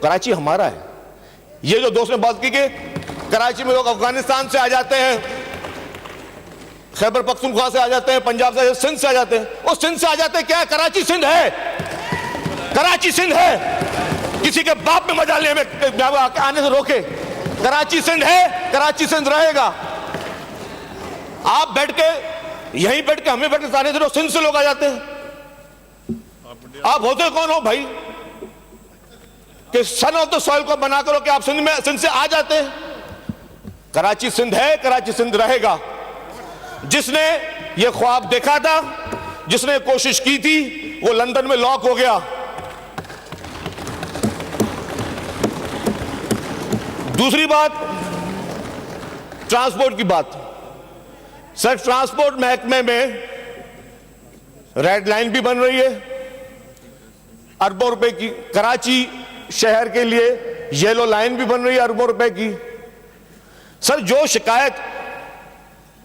कराची हमारा है। ये जो दोस्त ने बात की कि कराची में लोग अफगानिस्तान से आ जाते हैं, खैबर पख्तूनख्वा से आ जाते हैं, पंजाब से, सिंध से आ जाते हैं, वो सिंध से आ जाते हैं क्या है? कराची सिंध है, कराची सिंध है। किसी के बाप में मजा ले में आने से रोके। कराची सिंध है, कराची सिंध रहेगा। आप बैठ के यहीं बैठ के हमें बैठ के आने से सिंध से लोग आ जाते हैं। आप होते कौन हो भाई कि सन ऑफ द सॉइल को बना करो कि आप सिंध से आ जाते हैं? कराची सिंध है, कराची सिंध रहेगा। जिसने ये ख्वाब देखा था, जिसने कोशिश की थी, वो लंदन में लॉक हो गया। दूसरी बात, ट्रांसपोर्ट की बात। सर, ट्रांसपोर्ट महकमे में रेड लाइन भी बन रही है अरबों रुपए की। कराची शहर के लिए येलो लाइन भी बन रही है अरबों रुपए की। सर, जो शिकायत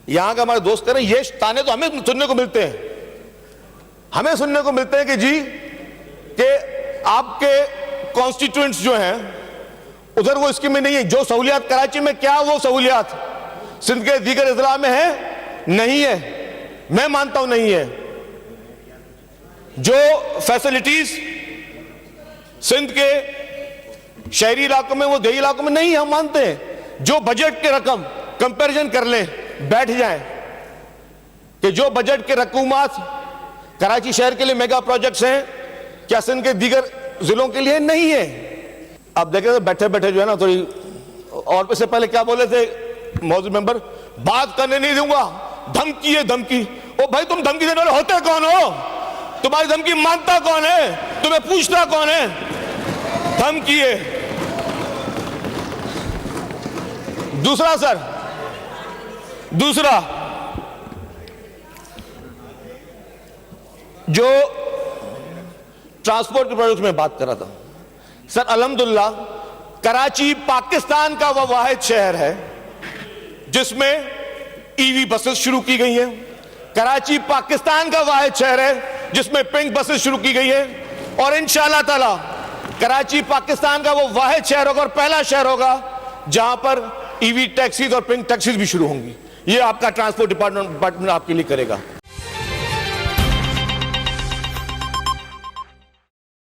यहां का हमारे दोस्त करें, ये ताने तो हमें सुनने को मिलते हैं, हमें सुनने को मिलते हैं कि जी कि आपके कॉन्स्टिट्यूएंट्स जो हैं उधर वो स्कीम में नहीं है। जो सहूलियात कराची में, क्या वो सहूलियात सिंध के दीगर अजला में है? नहीं है। मैं मानता हूं नहीं है। जो फैसिलिटीज सिंध के शहरी इलाकों में, वो देही इलाकों में नहीं है, हम मानते हैं। जो बजट के रकम कंपैरिजन कर लें, बैठ जाएं कि जो बजट के रकूमात कराची शहर के लिए मेगा प्रोजेक्ट्स हैं, क्या सिंध के दीगर जिलों के लिए नहीं है? अब देखें तो बैठे बैठे जो है ना थोड़ी, और इससे पहले क्या बोले थे मौजूद मेंबर, बात करने नहीं दूंगा, धमकी है धमकी। ओ भाई, तुम धमकी देने वाले होते कौन हो? तुम्हारी धमकी मानता कौन है? तुम्हें पूछता कौन है? धमकी है। दूसरा सर, दूसरा जो ट्रांसपोर्ट के प्रोजेक्ट में बात कर रहा था सर, अल्हम्दुलिल्लाह कराची पाकिस्तान का वह वाहिद शहर है जिसमें ईवी बसेस शुरू की गई हैं। कराची पाकिस्तान का वाहिद शहर है जिसमें पिंक बसेस शुरू की गई है। और इंशाअल्लाह ताला कराची पाकिस्तान का वो वाहिद शहर होगा और पहला शहर होगा जहां पर ईवी टैक्सीज और पिंक टैक्सीज भी शुरू होंगी। ये आपका ट्रांसपोर्ट डिपार्टमेंट आपके लिए करेगा।